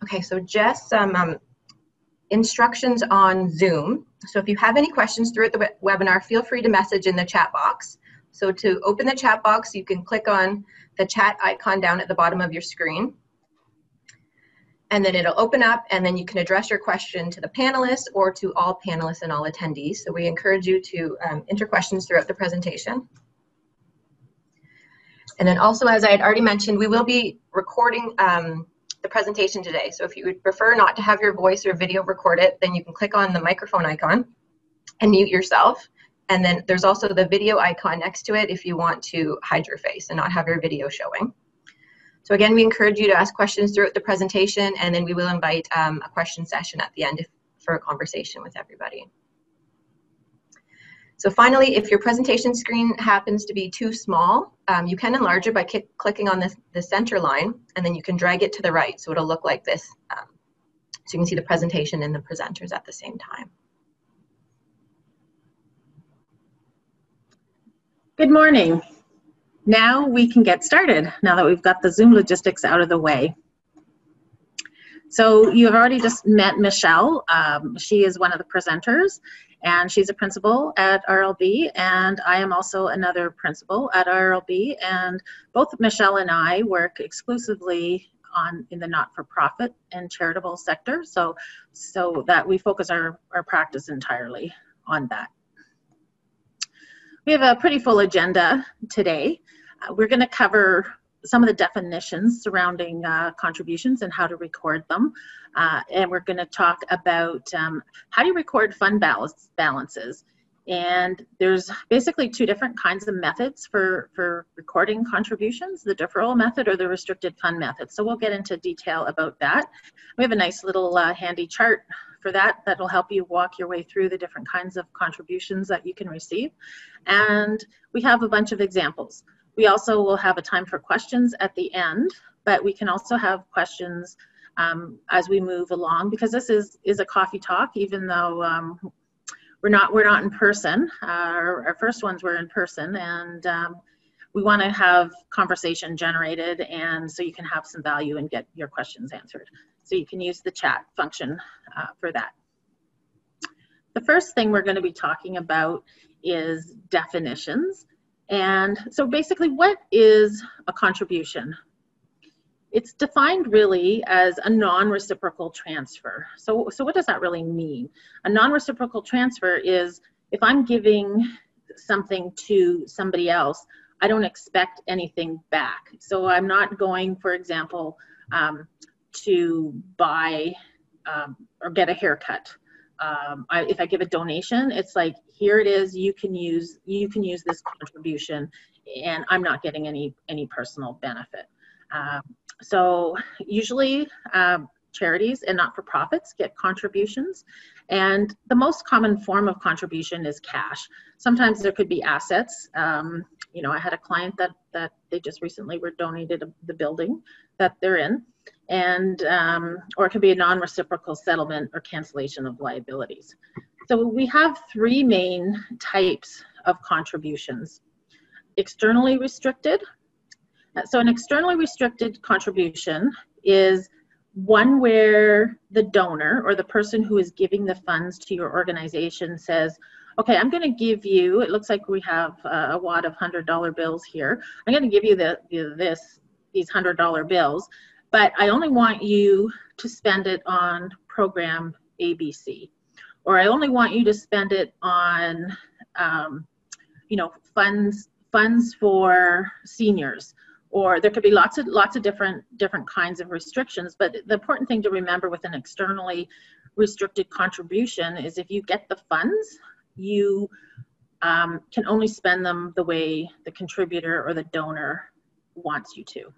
Okay, so just some instructions on Zoom. So if you have any questions throughout the webinar, feel free to message in the chat box. So to open the chat box, you can click on the chat icon down at the bottom of your screen. And then it'll open up, and then you can address your question to the panelists or to all panelists and all attendees. So we encourage you to enter questions throughout the presentation. And then also, as I had already mentioned, we will be recording the presentation today. So if you would prefer not to have your voice or video recorded, then you can click on the microphone icon and mute yourself. And then there's also the video icon next to it if you want to hide your face and not have your video showing. So again, we encourage you to ask questions throughout the presentation, and then we will invite a question session at the end for a conversation with everybody. So finally, if your presentation screen happens to be too small, you can enlarge it by clicking on the center line, and then you can drag it to the right, so it'll look like this. So you can see the presentation and the presenters at the same time. Good morning. Now we can get started, now that we've got the Zoom logistics out of the way. So you have already just met Michelle. She is one of the presenters, and she's a principal at RLB, and I am also another principal at RLB, and both Michelle and I work exclusively in the not-for-profit and charitable sector, so that we focus our practice entirely on that. We have a pretty full agenda today. We're going to cover some of the definitions surrounding contributions and how to record them. And we're going to talk about how do you record fund balances. And there's basically two different kinds of methods for recording contributions, the deferral method or the restricted fund method. So we'll get into detail about that. We have a nice little handy chart for that that'll help you walk your way through the different kinds of contributions that you can receive. And we have a bunch of examples. We also will have a time for questions at the end, but we can also have questions as we move along, because this is a coffee talk, even though we're not in person. Our first ones were in person, and we want to have conversation generated, and so you can have some value and get your questions answered. So you can use the chat function for that. The first thing we're going to be talking about is definitions. And so basically, what is a contribution? It's defined really as a non-reciprocal transfer. So what does that really mean? A non-reciprocal transfer is if I'm giving something to somebody else, I don't expect anything back. So I'm not going, for example, to buy or get a haircut. If I give a donation, it's like, here it is, you can use this contribution, and I'm not getting any personal benefit. So usually charities and not-for-profits get contributions, and the most common form of contribution is cash. Sometimes there could be assets. You know, I had a client that they just recently were donated the building that they're in, and or it could be a non-reciprocal settlement or cancellation of liabilities. So we have three main types of contributions. Externally restricted. So an externally restricted contribution is one where the donor or the person who is giving the funds to your organization says, okay, I'm going to give you, it looks like we have a wad of $100 bills here. I'm going to give you these $100 bills, but I only want you to spend it on program ABC. Or I only want you to spend it on, you know, funds for seniors. Or there could be lots of different kinds of restrictions. But the important thing to remember with an externally restricted contribution is if you get the funds, you can only spend them the way the contributor or the donor wants you to.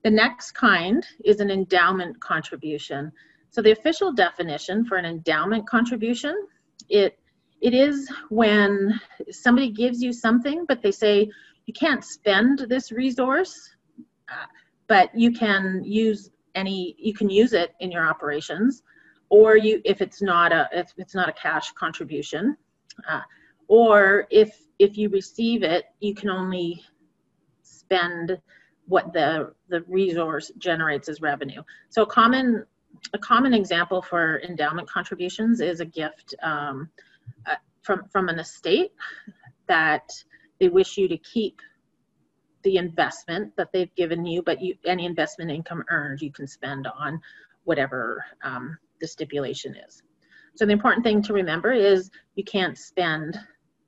The next kind is an endowment contribution. So the official definition for an endowment contribution, it is when somebody gives you something, but they say you can't spend this resource, but you can use it in your operations, or if it's not a cash contribution, or if you receive it, you can only spend what the resource generates as revenue. So a common example for endowment contributions is a gift from an estate that they wish you to keep the investment that they've given you, but any investment income earned you can spend on whatever the stipulation is. So the important thing to remember is you can't spend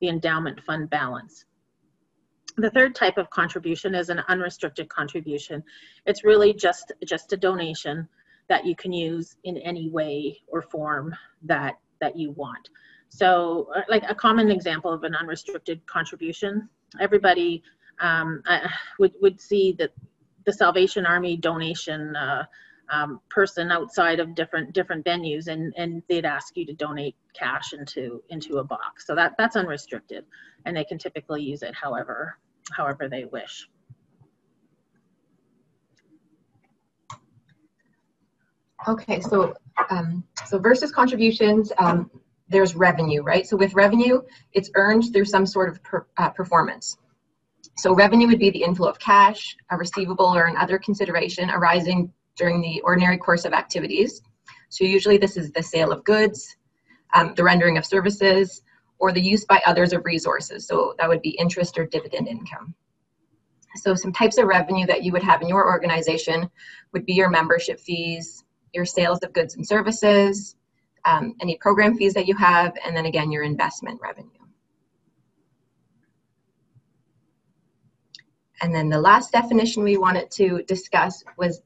the endowment fund balance. The third type of contribution is an unrestricted contribution. It's really just a donation that you can use in any way or form that you want. So like a common example of an unrestricted contribution, everybody would see that the Salvation Army donation person outside of different venues, and they'd ask you to donate cash into a box. So that's unrestricted, and they can typically use it however they wish. Okay, so versus contributions, there's revenue, right? So with revenue, it's earned through some sort of performance. So revenue would be the inflow of cash, a receivable, or an other consideration arising during the ordinary course of activities. So usually this is the sale of goods, the rendering of services, or the use by others of resources. So that would be interest or dividend income. So some types of revenue that you would have in your organization would be your membership fees, your sales of goods and services, any program fees that you have, and then again, your investment revenue. And then the last definition we wanted to discuss was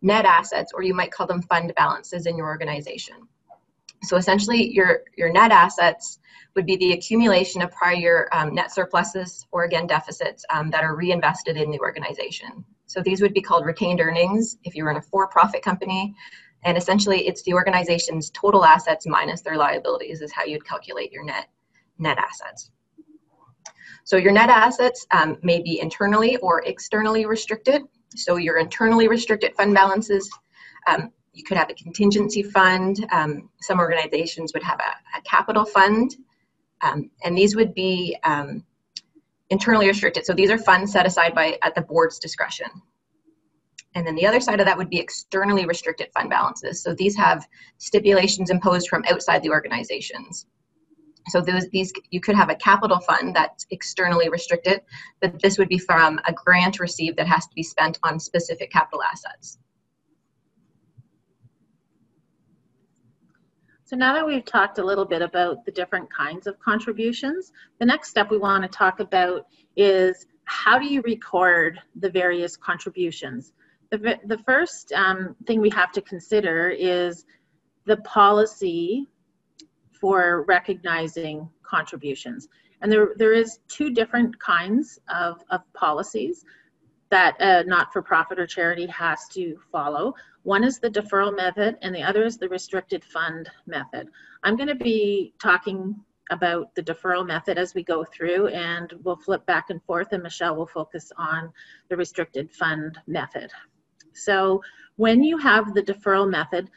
net assets, or you might call them fund balances in your organization. So essentially, your net assets would be the accumulation of prior year net surpluses, or again, deficits that are reinvested in the organization. So these would be called retained earnings if you were in a for-profit company. And essentially, it's the organization's total assets minus their liabilities is how you'd calculate your net assets. So your net assets may be internally or externally restricted. So your internally restricted fund balances, you could have a contingency fund. Some organizations would have a capital fund, and these would be internally restricted. So these are funds set aside at the board's discretion. And then the other side of that would be externally restricted fund balances. So these have stipulations imposed from outside the organizations. So these you could have a capital fund that's externally restricted, but this would be from a grant received that has to be spent on specific capital assets. So now that we've talked a little bit about the different kinds of contributions, the next step we want to talk about is how do you record the various contributions? The first thing we have to consider is the policy for recognizing contributions. And there is two different kinds of policies that a not-for-profit or charity has to follow. One is the deferral method, and the other is the restricted fund method. I'm going to be talking about the deferral method as we go through, and we'll flip back and forth, and Michelle will focus on the restricted fund method. So when you have the deferral method,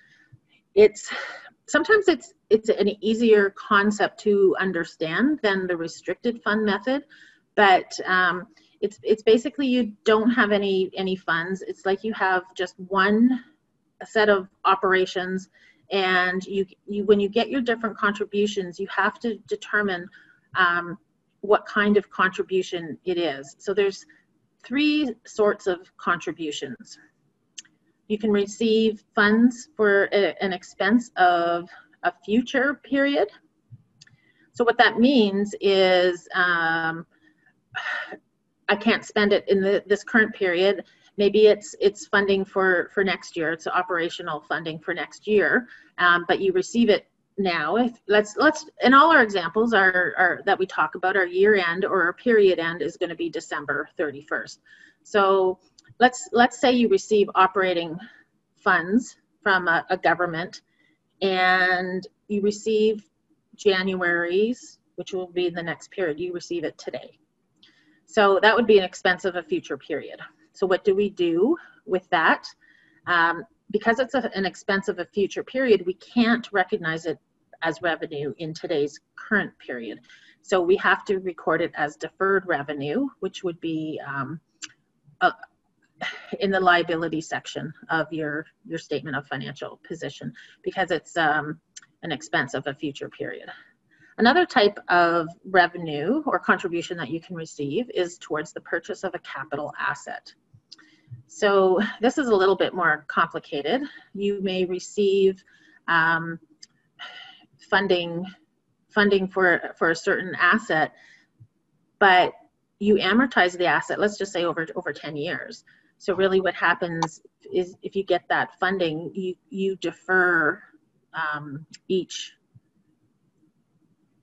sometimes it's an easier concept to understand than the restricted fund method, but it's basically you don't have any funds. It's like you have just one set of operations, and when you get your different contributions, you have to determine what kind of contribution it is. So there's three sorts of contributions. You can receive funds for an expense of a future period. So what that means is I can't spend it in this current period. Maybe it's funding for next year. It's operational funding for next year, but you receive it now. And all our examples are that we talk about, our year end or our period end is going to be December 31st. So let's say you receive operating funds from a government, and you receive January's, which will be the next period. You receive it today. So that would be an expense of a future period. So what do we do with that? Because it's an expense of a future period, we can't recognize it as revenue in today's current period. So we have to record it as deferred revenue, which would be the liability section of your statement of financial position, because it's an expense of a future period. Another type of revenue or contribution that you can receive is towards the purchase of a capital asset. So this is a little bit more complicated. You may receive funding for a certain asset, but you amortize the asset, let's just say over 10 years. So really what happens is if you get that funding, you defer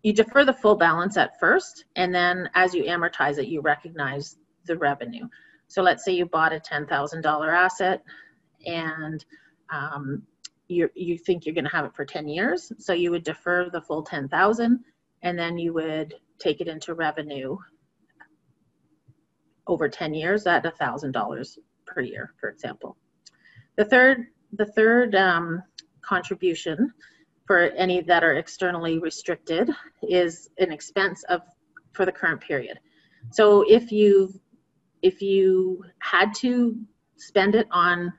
you defer the full balance at first, and then as you amortize it, you recognize the revenue. So let's say you bought a $10,000 asset, and you think you're going to have it for 10 years. So you would defer the full 10,000, and then you would take it into revenue over 10 years at $1,000 per year, for example. The third contribution for any that are externally restricted is an expense for the current period. So if you had to spend it on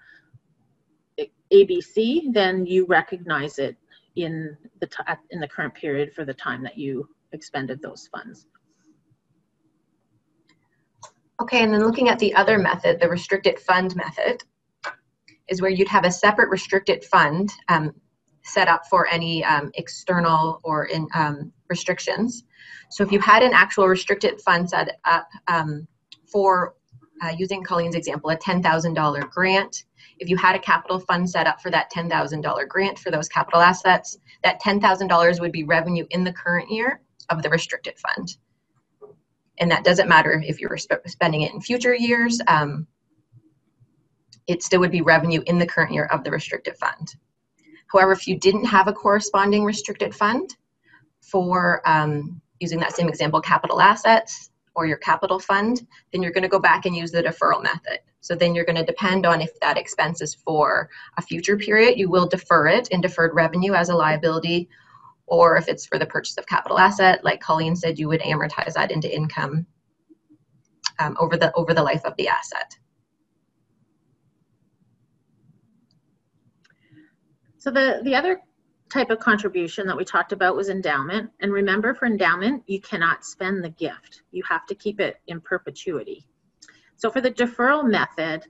ABC, then you recognize it in the current period for the time that you expended those funds. Okay, and then looking at the other method, the restricted fund method, is where you'd have a separate restricted fund set up for any external or restrictions. So if you had an actual restricted fund set up for, using Colleen's example, a $10,000 grant, if you had a capital fund set up for that $10,000 grant for those capital assets, that $10,000 would be revenue in the current year of the restricted fund. And that doesn't matter if you're spending it in future years, it still would be revenue in the current year of the restricted fund. However, if you didn't have a corresponding restricted fund for, using that same example, capital assets or your capital fund, then you're going to go back and use the deferral method. So then you're going to depend on if that expense is for a future period, you will defer it in deferred revenue as a liability, or if it's for the purchase of capital asset, like Colleen said, you would amortize that into income over the life of the asset. So the other type of contribution that we talked about was endowment. And remember, for endowment, you cannot spend the gift. You have to keep it in perpetuity. So for the deferral method,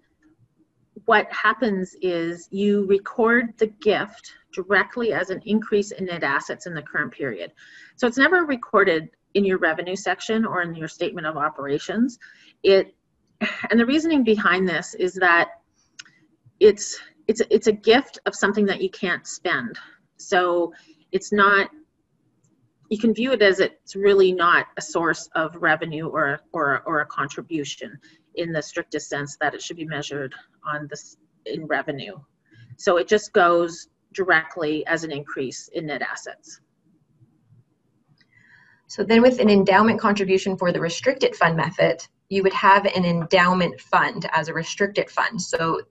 what happens is you record the gift directly as an increase in net assets in the current period. So it's never recorded in your revenue section or in your statement of operations. And the reasoning behind this is that it's a gift of something that you can't spend. So it's not, you can view it as it's really not a source of revenue or a contribution in the strictest sense that it should be measured on this in revenue. So it just goes directly as an increase in net assets. So then with an endowment contribution for the restricted fund method, you would have an endowment fund as a restricted fund. So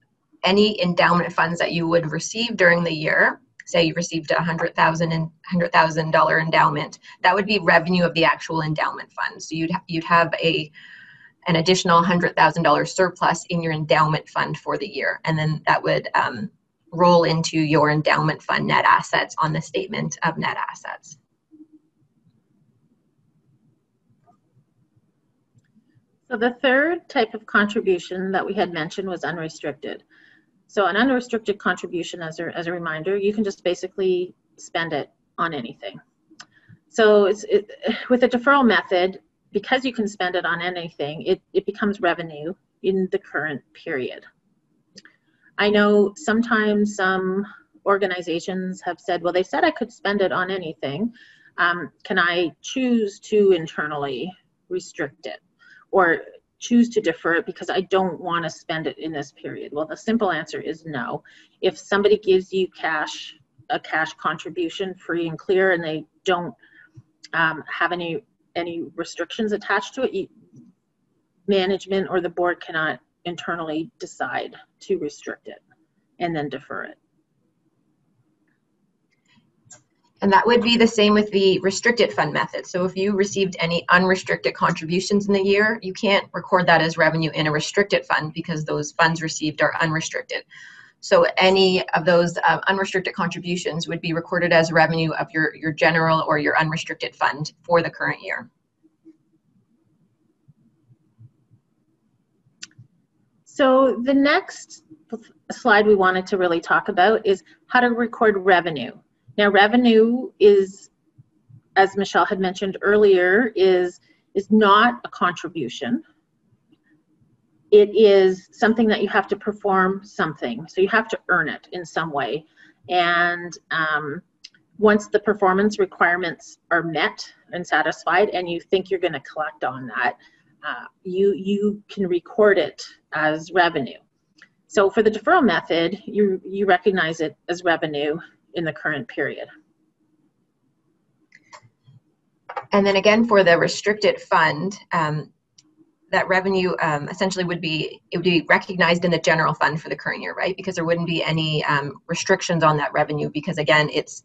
any endowment funds that you would receive during the year, say you received a $100,000 endowment, that would be revenue of the actual endowment fund. So you'd have an additional $100,000 surplus in your endowment fund for the year, and then that would roll into your endowment fund net assets on the statement of net assets. So the third type of contribution that we had mentioned was unrestricted. So an unrestricted contribution, as a reminder, you can just basically spend it on anything. So with a deferral method, because you can spend it on anything, it becomes revenue in the current period. I know sometimes some organizations have said, well, they said I could spend it on anything. Can I choose to internally restrict it or choose to defer it because I don't want to spend it in this period? Well, the simple answer is no. If somebody gives you a cash contribution free and clear, and they don't have any restrictions attached to it, management or the board cannot internally decide to restrict it and then defer it. And that would be the same with the restricted fund method. So if you received any unrestricted contributions in the year, you can't record that as revenue in a restricted fund because those funds received are unrestricted. So any of those unrestricted contributions would be recorded as revenue of your general or your unrestricted fund for the current year. So the next slide we wanted to really talk about is how to record revenue. Now, revenue is, as Michelle had mentioned earlier, is not a contribution. It is something that you have to perform something. So you have to earn it in some way. And once the performance requirements are met and satisfied and you think you're going to collect on that, you can record it as revenue. So for the deferral method, you recognize it as revenue in the current period. And then again, for the restricted fund, that revenue essentially would be recognized in the general fund for the current year, right? Because there wouldn't be any restrictions on that revenue because again, it's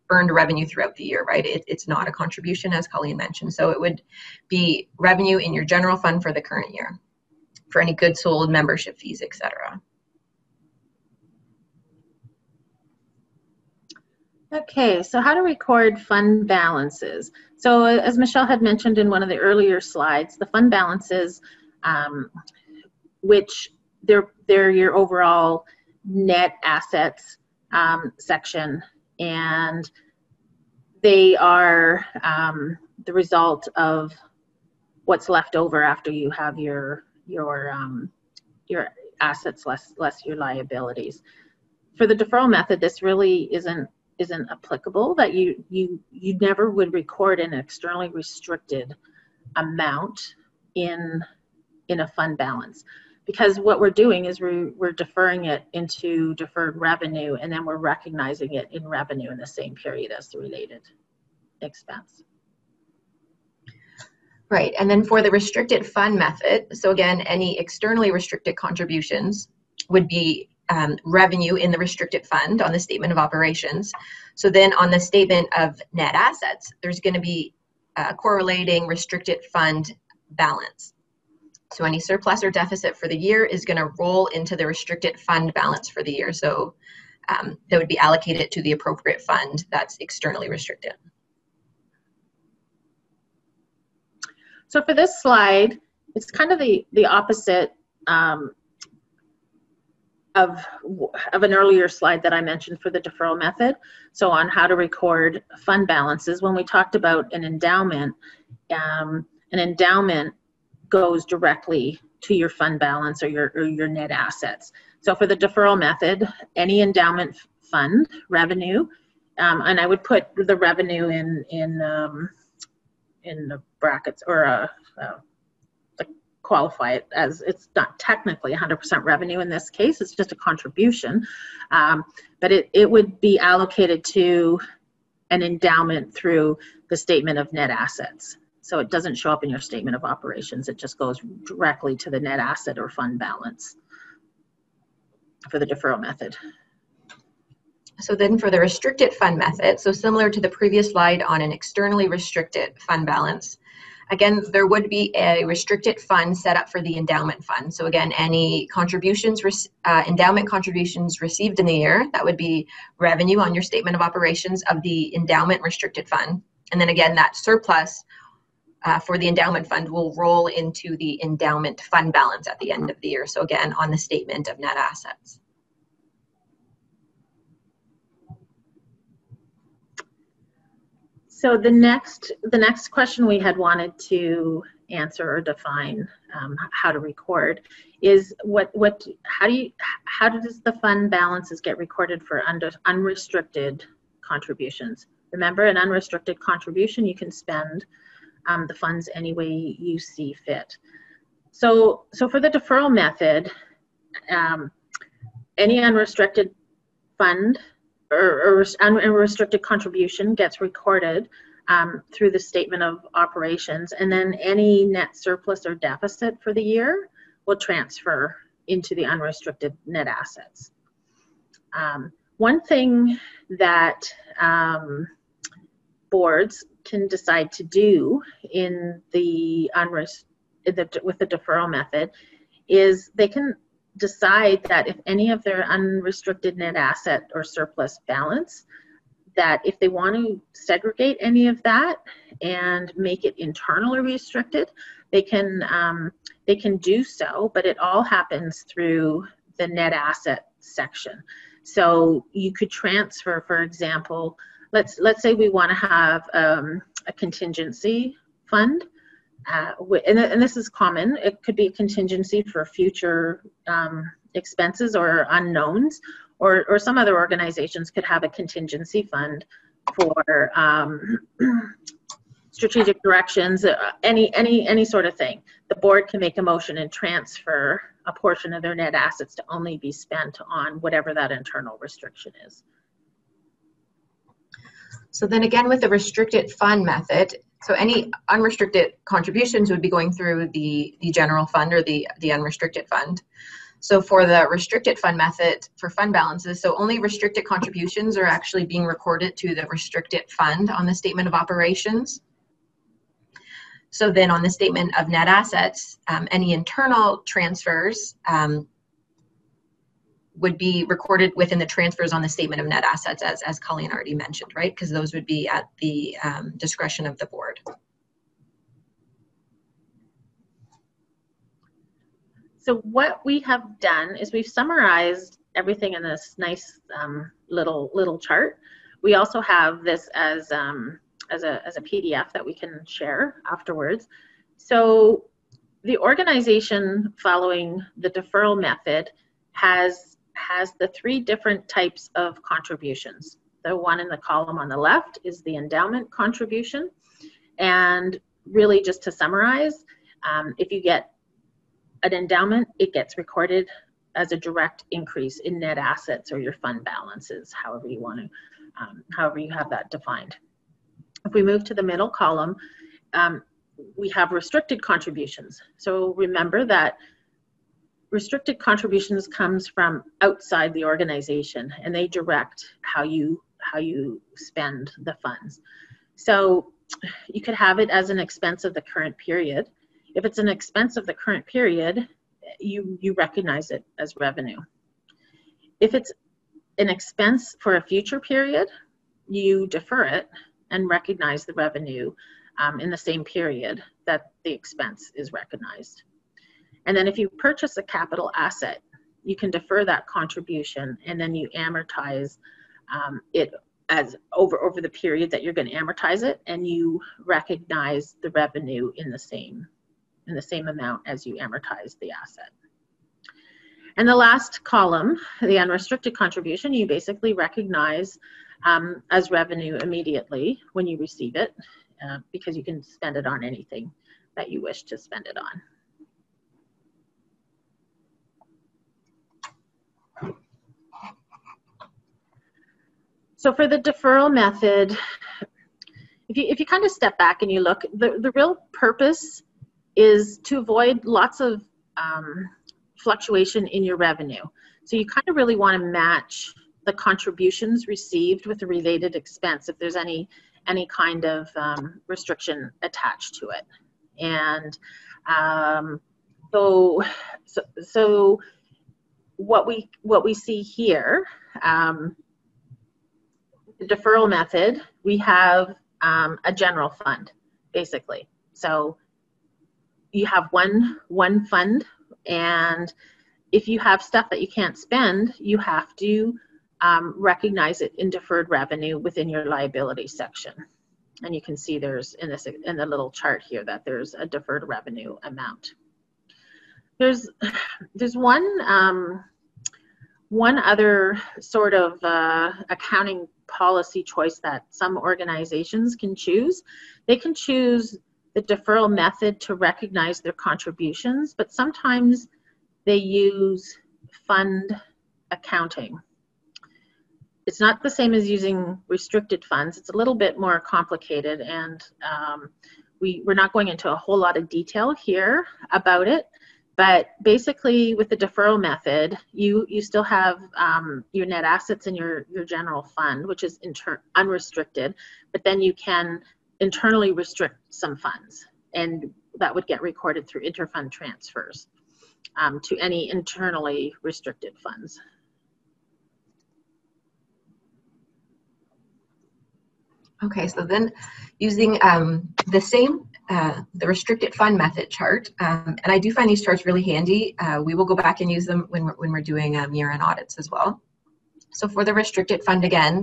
earned revenue throughout the year, right? It's not a contribution, as Colleen mentioned. So it would be revenue in your general fund for the current year for any goods sold, membership fees, etc. Okay, so how to record fund balances. So as Michelle had mentioned in one of the earlier slides, the fund balances, which they're your overall net assets section, and they are the result of what's left over after you have your assets less your liabilities. For the deferral method, this really isn't applicable, that you never would record an externally restricted amount in a fund balance, because what we're doing is we're deferring it into deferred revenue, and then we're recognizing it in revenue in the same period as the related expense. Right, and then for the restricted fund method, so again, any externally restricted contributions would be revenue in the restricted fund on the statement of operations. So then on the statement of net assets, there's going to be correlating restricted fund balance. So any surplus or deficit for the year is going to roll into the restricted fund balance for the year. So that would be allocated to the appropriate fund that's externally restricted. So for this slide, it's kind of the opposite of an earlier slide that I mentioned for the deferral method. So on how to record fund balances, when we talked about an endowment goes directly to your fund balance or your net assets. So for the deferral method, any endowment fund revenue, and I would put the revenue in the brackets, or qualify it as it's not technically 100% revenue in this case, it's just a contribution, but it would be allocated to an endowment through the statement of net assets. So it doesn't show up in your statement of operations, it just goes directly to the net asset or fund balance for the deferral method. So then for the restricted fund method, so similar to the previous slide on an externally restricted fund balance, again, there would be a restricted fund set up for the endowment fund. So again, any contributions, endowment contributions received in the year, that would be revenue on your statement of operations of the endowment restricted fund. And then again, that surplus for the endowment fund will roll into the endowment fund balance at the end of the year. So again, on the statement of net assets. So the next question we had wanted to answer or define how to record is how does the fund balances get recorded for unrestricted contributions? Remember, an unrestricted contribution, you can spend the funds any way you see fit. So for the deferral method, any unrestricted fund or unrestricted contribution gets recorded through the statement of operations, and then any net surplus or deficit for the year will transfer into the unrestricted net assets. One thing that boards can decide to do in with the deferral method is they can decide that if any of their unrestricted net asset or surplus balance, that if they want to segregate any of that and make it internally restricted, they can do so, but it all happens through the net asset section. So you could transfer, for example, let's say we want to have a contingency fund, and this is common. It could be a contingency for future expenses or unknowns, or some other organizations could have a contingency fund for strategic directions, any sort of thing. The board can make a motion and transfer a portion of their net assets to only be spent on whatever that internal restriction is. So then again, with the restricted fund method, so any unrestricted contributions would be going through the general fund or the unrestricted fund. So for the restricted fund method for fund balances, so only restricted contributions are actually being recorded to the restricted fund on the statement of operations. So then on the statement of net assets, any internal transfers would be recorded within the transfers on the statement of net assets, as Colleen already mentioned, right? Because those would be at the discretion of the board. So what we have done is we've summarized everything in this nice little chart. We also have this as a PDF that we can share afterwards. So the organization following the deferral method has the three different types of contributions. The one in the column on the left is the endowment contribution. And really, just to summarize, if you get an endowment, it gets recorded as a direct increase in net assets or your fund balances, however you want to, however you have that defined. If we move to the middle column, we have restricted contributions. So remember that restricted contributions comes from outside the organization, and they direct how you spend the funds. So you could have it as an expense of the current period. If it's an expense of the current period, you recognize it as revenue. If it's an expense for a future period, you defer it and recognize the revenue in the same period that the expense is recognized. And then if you purchase a capital asset, you can defer that contribution and then you amortize it as over the period that you're going to amortize it, and you recognize the revenue in the same amount as you amortize the asset. And the last column, the unrestricted contribution, you basically recognize as revenue immediately when you receive it, because you can spend it on anything that you wish to spend it on. So for the deferral method, if you kind of step back and you look, the real purpose is to avoid lots of fluctuation in your revenue. So you kind of really want to match the contributions received with the related expense if there's any kind of restriction attached to it. And so what we see here, the deferral method, we have a general fund, basically. So you have one fund, and if you have stuff that you can't spend, you have to recognize it in deferred revenue within your liability section. And you can see there's in the little chart here that there's a deferred revenue amount. There's one other sort of accounting policy choice that some organizations can choose. They can choose the deferral method to recognize their contributions, but sometimes they use fund accounting. It's not the same as using restricted funds. It's a little bit more complicated, and we're not going into a whole lot of detail here about it, But basically, with the deferral method, you still have your net assets in your general fund, which is unrestricted, but then you can internally restrict some funds, and that would get recorded through interfund transfers to any internally restricted funds. Okay, so then using the restricted fund method chart, and I do find these charts really handy. We will go back and use them when we're doing year-end audits as well. So for the restricted fund again,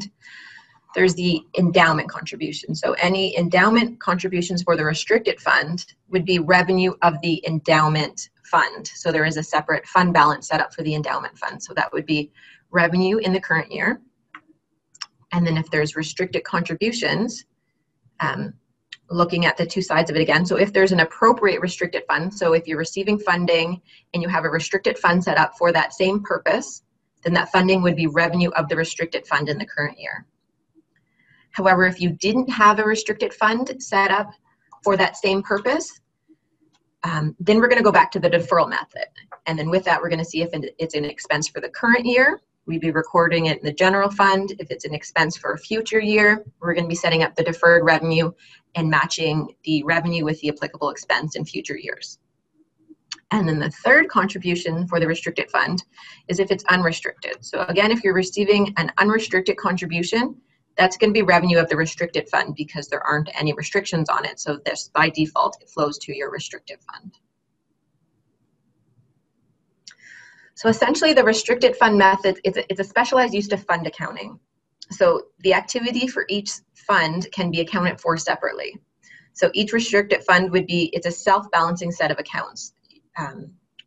there's the endowment contribution. So any endowment contributions for the restricted fund would be revenue of the endowment fund. So there is a separate fund balance set up for the endowment fund. So that would be revenue in the current year. And then if there's restricted contributions, looking at the two sides of it again. So if there's an appropriate restricted fund, so if you're receiving funding and you have a restricted fund set up for that same purpose, then that funding would be revenue of the restricted fund in the current year. However, if you didn't have a restricted fund set up for that same purpose, then we're going to go back to the deferral method. And then with that, we're going to see if it's an expense for the current year. We'd be recording it in the general fund. If it's an expense for a future year, we're going to be setting up the deferred revenue and matching the revenue with the applicable expense in future years. And then the third contribution for the restricted fund is if it's unrestricted. So again, if you're receiving an unrestricted contribution, that's going to be revenue of the restricted fund because there aren't any restrictions on it. So this, by default, it flows to your restricted fund. So essentially, the restricted fund method, it's a specialized use of fund accounting. So the activity for each fund can be accounted for separately. So each restricted fund would be, it's a self-balancing set of accounts.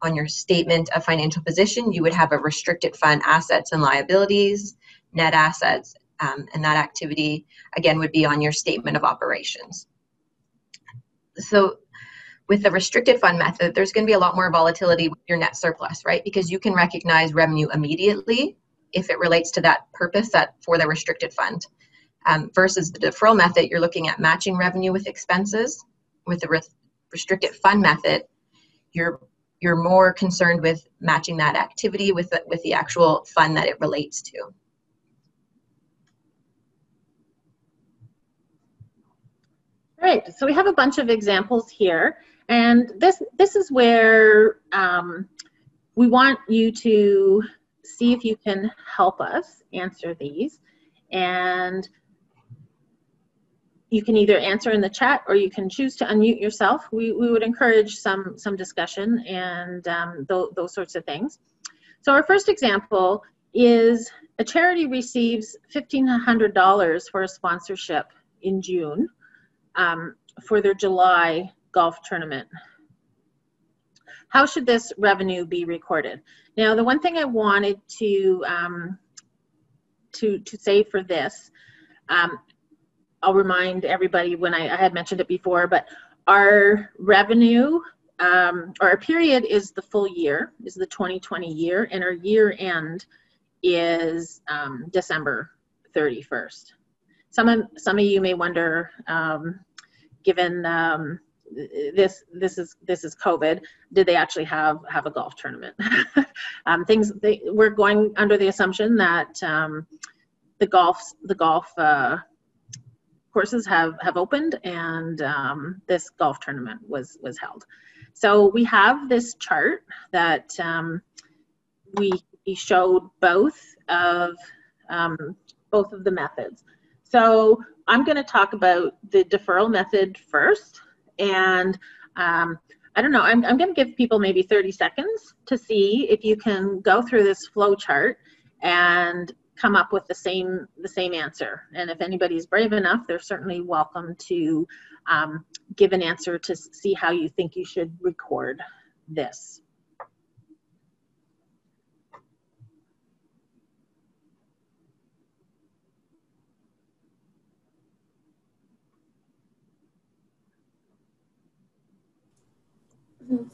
On your statement of financial position, you would have a restricted fund assets and liabilities, net assets, and that activity, again, would be on your statement of operations. So with the restricted fund method, there's going to be a lot more volatility with your net surplus, right? Because you can recognize revenue immediately if it relates to that purpose for the restricted fund. Versus the deferral method, you're looking at matching revenue with expenses. With the restricted fund method, you're more concerned with matching that activity with the actual fund that it relates to. All right, so we have a bunch of examples here, and this is where we want you to see if you can help us answer these, and you can either answer in the chat or you can choose to unmute yourself. We would encourage some discussion and those sorts of things. So our first example is a charity receives $1,500 for a sponsorship in June for their July golf tournament. How should this revenue be recorded? Now, the one thing I wanted to say for this, I'll remind everybody when I had mentioned it before, but our revenue, or our period is the full year, is the 2020 year, and our year end is December 31st. Some of you may wonder, given this is COVID, did they actually have a golf tournament? We're going under the assumption that the golf courses have opened, and this golf tournament was held. So we have this chart that we showed both of the methods. So I'm going to talk about the deferral method first, and I don't know, I'm going to give people maybe 30 seconds to see if you can go through this flow chart and come up with the same answer. And if anybody's brave enough, they're certainly welcome to give an answer to see how you think you should record this.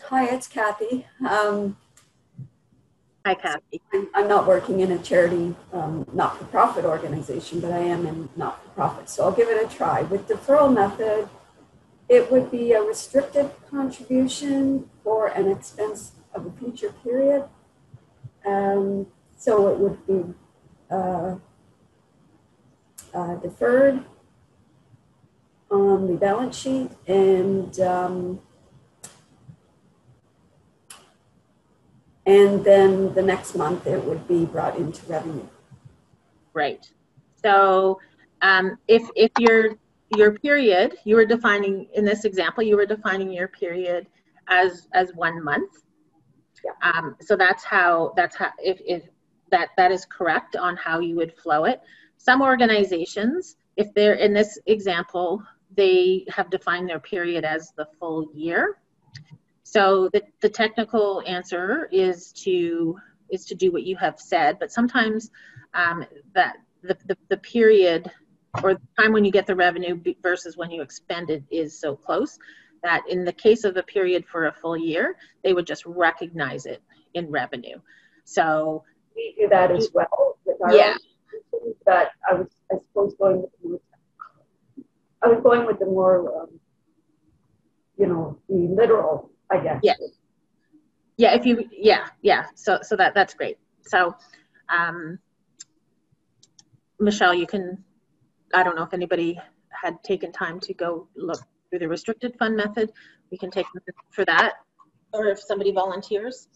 Hi, it's Kathy. Hi, Kathy. I'm not working in a charity, not-for-profit organization, but I am in not-for-profit, so I'll give it a try. With deferral method, it would be a restricted contribution for an expense of a future period. So it would be deferred on the balance sheet, and then the next month it would be brought into revenue. Right. So if your period, you were defining, in this example, you were defining your period as 1 month. Yeah. So that's how if that is correct on how you would flow it. Some organizations, if they're in this example, they have defined their period as the full year. So the technical answer is to do what you have said, but sometimes that the period or the time when you get the revenue versus when you expend it is so close that in the case of a period for a full year, they would just recognize it in revenue. So we do that as well with our yeah. own, but I suppose going with the more the literal, I guess. Yeah. Yeah, if you, yeah. So that's great. So, Michelle, you can, I don't know if anybody had taken time to go look through the restricted fund method. We can take for that, or if somebody volunteers.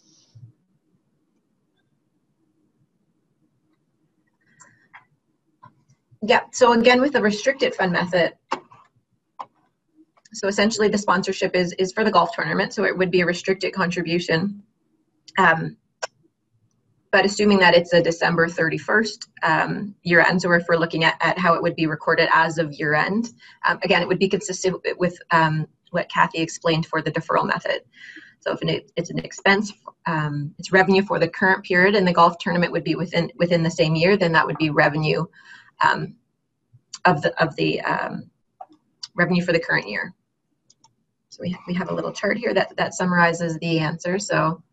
Yeah, so again, with the restricted fund method, so essentially the sponsorship is for the golf tournament, so it would be a restricted contribution. But assuming that it's a December 31st year end, so if we're looking at how it would be recorded as of year end, again, it would be consistent with what Kathy explained for the deferral method. So if it's an expense, it's revenue for the current period, and the golf tournament would be within the same year, then that would be revenue of the revenue for the current year. So we have a little chart here that summarizes the answer. So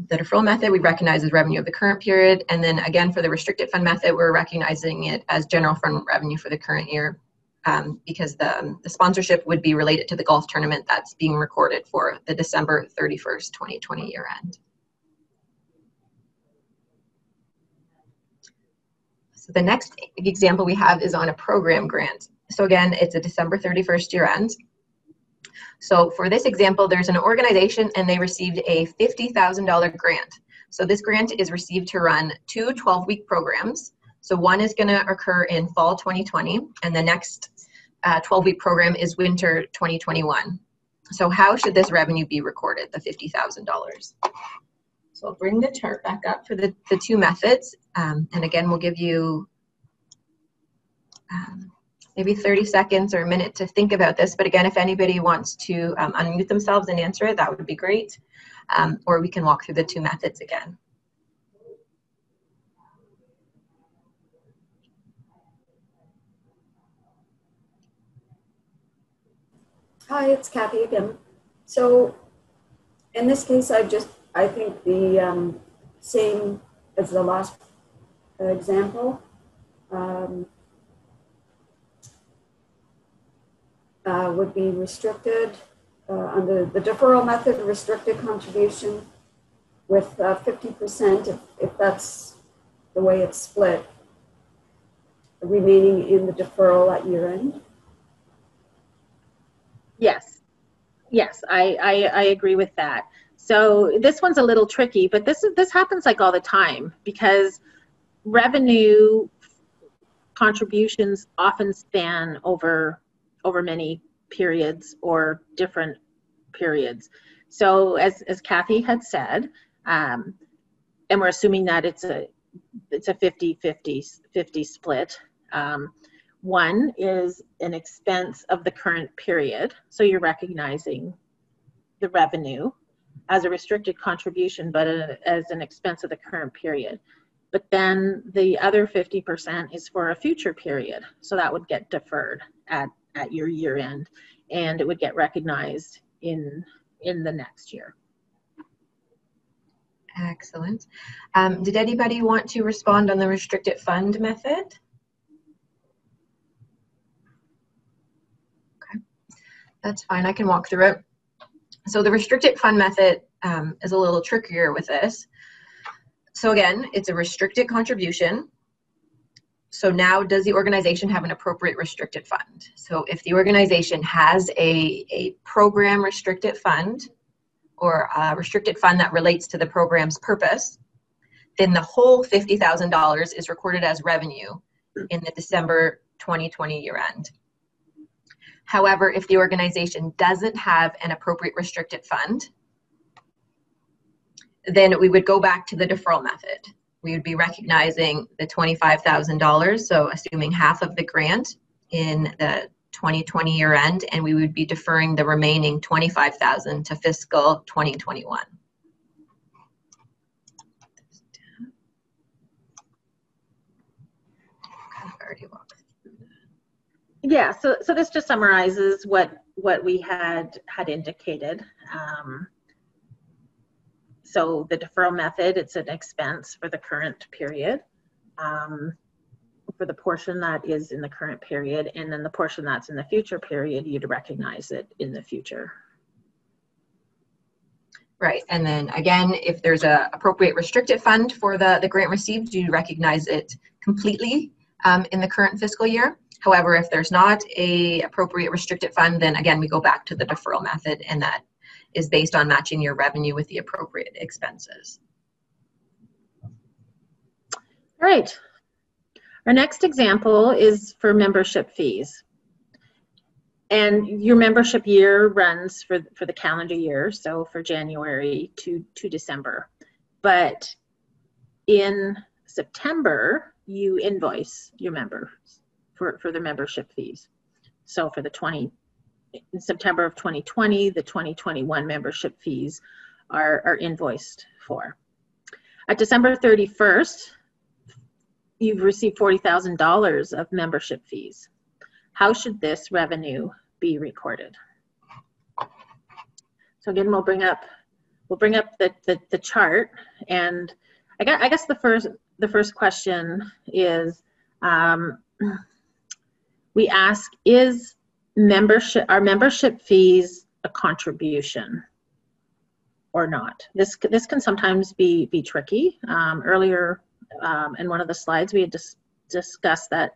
the deferral method we recognize as revenue of the current period, and then again for the restricted fund method, we're recognizing it as general fund revenue for the current year, because the sponsorship would be related to the golf tournament that's being recorded for the December 31st, 2020 year end. So the next example we have is on a program grant. So again, it's a December 31st year end. So for this example, there's an organization and they received a $50,000 grant. So this grant is received to run 2 12-week programs. So one is going to occur in fall 2020, and the next 12-week program is winter 2021. So how should this revenue be recorded, the $50,000? So I'll bring the chart back up for the two methods. And again, we'll give you maybe 30 seconds or a minute to think about this. But again, if anybody wants to unmute themselves and answer it, that would be great. Or we can walk through the two methods again. Hi, it's Kathy again. So in this case, I think the same as the last example. Would be restricted under the deferral method, restricted contribution with 50% if that's the way it's split, remaining in the deferral at year end. Yes, I agree with that. So this one's a little tricky, but this happens like all the time, because revenue contributions often span over many periods or different periods. So as Kathy had said, and we're assuming that it's a 50-50 split. One is an expense of the current period. So you're recognizing the revenue as a restricted contribution, but as an expense of the current period. But then the other 50% is for a future period. So that would get deferred at your year end, and it would get recognized in the next year. Excellent. Did anybody want to respond on the restricted fund method? Okay, that's fine. I can walk through it. So the restricted fund method is a little trickier with this. So again, it's a restricted contribution. So now, does the organization have an appropriate restricted fund? So if the organization has a program restricted fund, or a restricted fund that relates to the program's purpose, then the whole $50,000 is recorded as revenue in the December 2020 year end. However, if the organization doesn't have an appropriate restricted fund, then we would go back to the deferral method. We would be recognizing the $25,000, so assuming half of the grant in the 2020 year end, and we would be deferring the remaining $25,000 to fiscal 2021. Yeah, so this just summarizes what we had indicated. So the deferral method, it's an expense for the current period, for the portion that is in the current period, and then the portion that's in the future period, you'd recognize it in the future. Right, and then again, if there's a appropriate restricted fund for the grant received, you recognize it completely in the current fiscal year. However, if there's not a appropriate restricted fund, then again, we go back to the deferral method, and that is based on matching your revenue with the appropriate expenses. All right. Our next example is for membership fees. And your membership year runs for the calendar year, so for January to December. But in September, you invoice your members for the membership fees. So for in September of 2020, the 2021 membership fees are invoiced for. At December 31st, you've received $40,000 of membership fees. How should this revenue be recorded? So again, we'll bring up the chart, and I guess the first question is, we ask, are membership fees a contribution or not? This can sometimes be tricky. Earlier in one of the slides, we had discussed that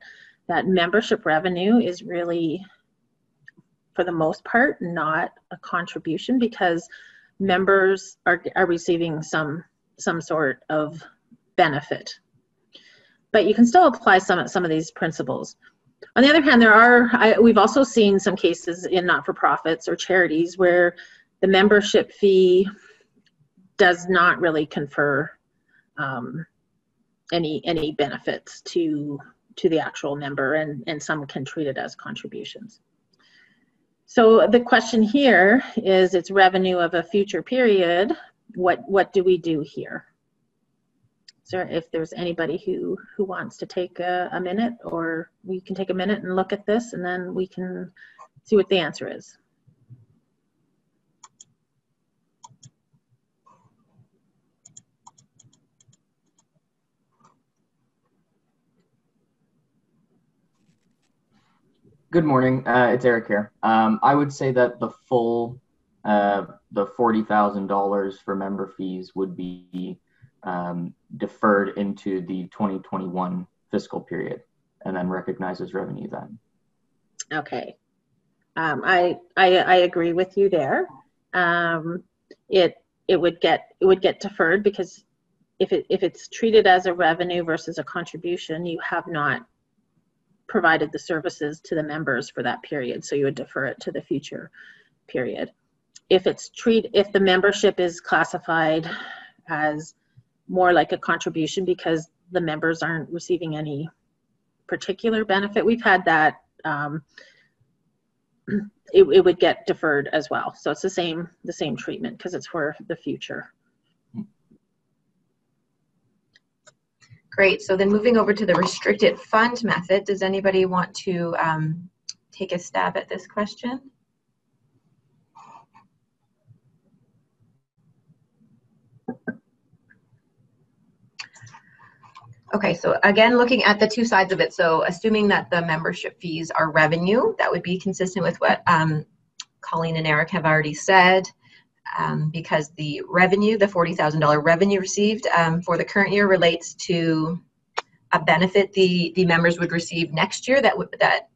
membership revenue is really, for the most part, not a contribution, because members are receiving some sort of benefit. But you can still apply some of these principles. On the other hand, we've also seen some cases in not-for-profits or charities where the membership fee does not really confer any benefits to the actual member, and some can treat it as contributions. So the question here is, it's revenue of a future period. What do we do here? So if there's anybody who wants to take a minute, or we can take a minute and look at this, and then we can see what the answer is. Good morning, it's Eric here. I would say that the full, the $40,000 for member fees would be deferred into the 2021 fiscal period, and then recognized as revenue then. Okay. I agree with you there. It would get deferred, because if it's treated as a revenue versus a contribution, you have not provided the services to the members for that period, so you would defer it to the future period. If the membership is classified as more like a contribution because the members aren't receiving any particular benefit, we've had that, it would get deferred as well. So it's the same treatment, because it's for the future. Great. So then moving over to the restricted fund method, does anybody want to take a stab at this question? Okay, so again, looking at the two sides of it. So assuming that the membership fees are revenue, that would be consistent with what Colleen and Eric have already said. because the revenue, the $40,000 revenue received for the current year relates to a benefit the members would receive next year. That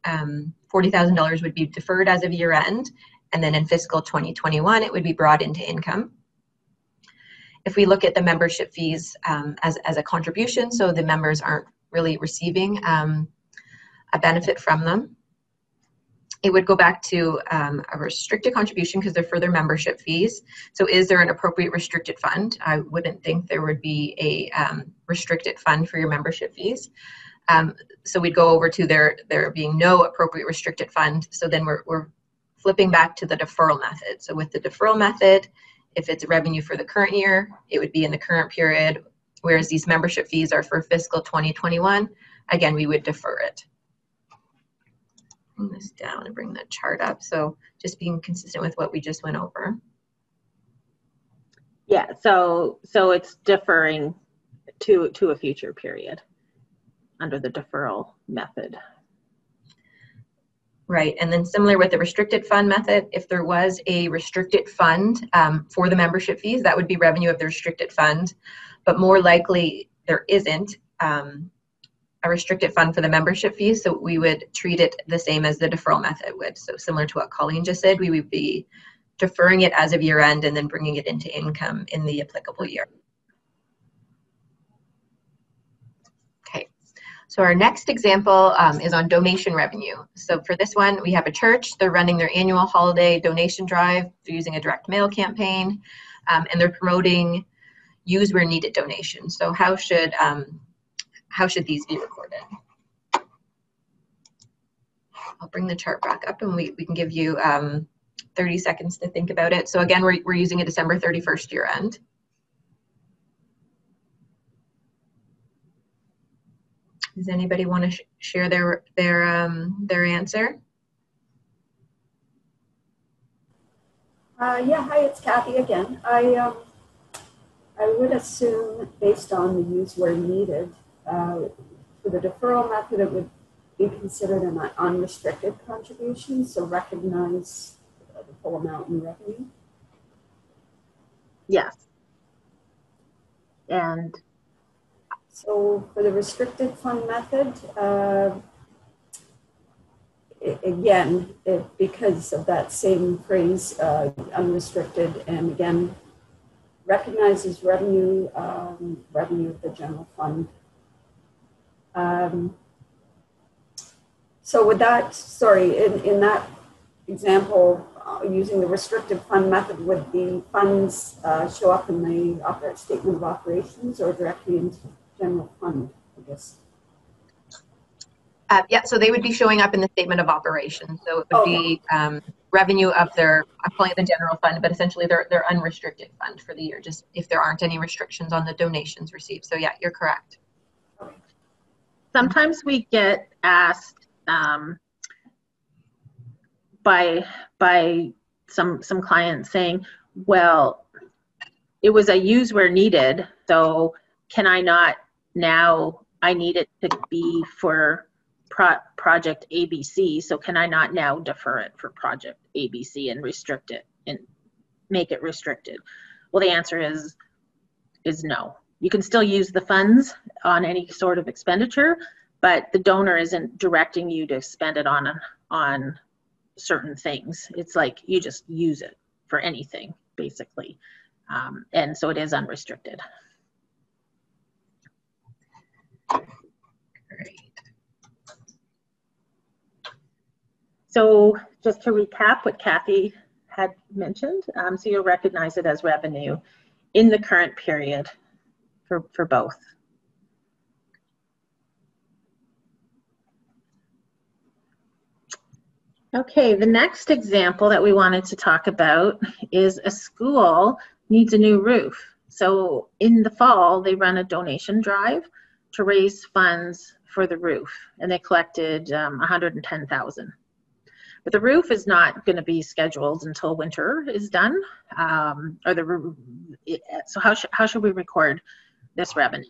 $40,000 would be deferred as of year end, and then in fiscal 2021 it would be brought into income. If we look at the membership fees as a contribution, so the members aren't really receiving a benefit from them, it would go back to a restricted contribution because they're further membership fees. So is there an appropriate restricted fund? I wouldn't think there would be a restricted fund for your membership fees. So we'd go over to there being no appropriate restricted fund. So then we're flipping back to the deferral method. So with the deferral method, if it's revenue for the current year, it would be in the current period, whereas these membership fees are for fiscal 2021. Again, we would defer it. Bring this down and bring the chart up. So just being consistent with what we just went over. Yeah, so it's deferring to a future period under the deferral method. Right, and then similar with the restricted fund method, if there was a restricted fund for the membership fees, that would be revenue of the restricted fund, but more likely there isn't a restricted fund for the membership fees, so we would treat it the same as the deferral method would. So similar to what Colleen just said, we would be deferring it as of year end and then bringing it into income in the applicable year. Okay, so our next example is on donation revenue. So for this one, we have a church. They're running their annual holiday donation drive. They're using a direct mail campaign, and they're promoting use where needed donations. So how should these be recorded? I'll bring the chart back up and we can give you 30 seconds to think about it. So again, we're using a December 31st year end. Does anybody want to share their answer? Yeah, hi, it's Kathy again. I would assume, based on the use where needed, for the deferral method, it would be considered an unrestricted contribution, so recognize the full amount in revenue. Yes. And so for the restricted fund method, because of that same phrase, unrestricted, and again, recognizes revenue, revenue of the general fund. So with that, sorry, in that example, using the restricted fund method, would the funds show up in the statement of operations or directly into general fund, I guess? Yeah, so they would be showing up in the statement of operations. So it would be revenue of their, I'm calling it the general fund, but essentially their unrestricted fund for the year, just if there aren't any restrictions on the donations received. So yeah, you're correct. Sometimes we get asked by some clients saying, well, it was a use where needed, so can I not now, I need it to be for project ABC, so can I not now defer it for project ABC and restrict it and make it restricted? Well, the answer is no. You can still use the funds on any sort of expenditure, but the donor isn't directing you to spend it on certain things. It's like you just use it for anything, basically. And so it is unrestricted. Great. So just to recap what Kathy had mentioned, so you'll recognize it as revenue in the current period for both. Okay, the next example that we wanted to talk about is a school needs a new roof. So in the fall, they run a donation drive to raise funds for the roof, and they collected $110,000. But the roof is not going to be scheduled until winter is done. So how should we record this revenue?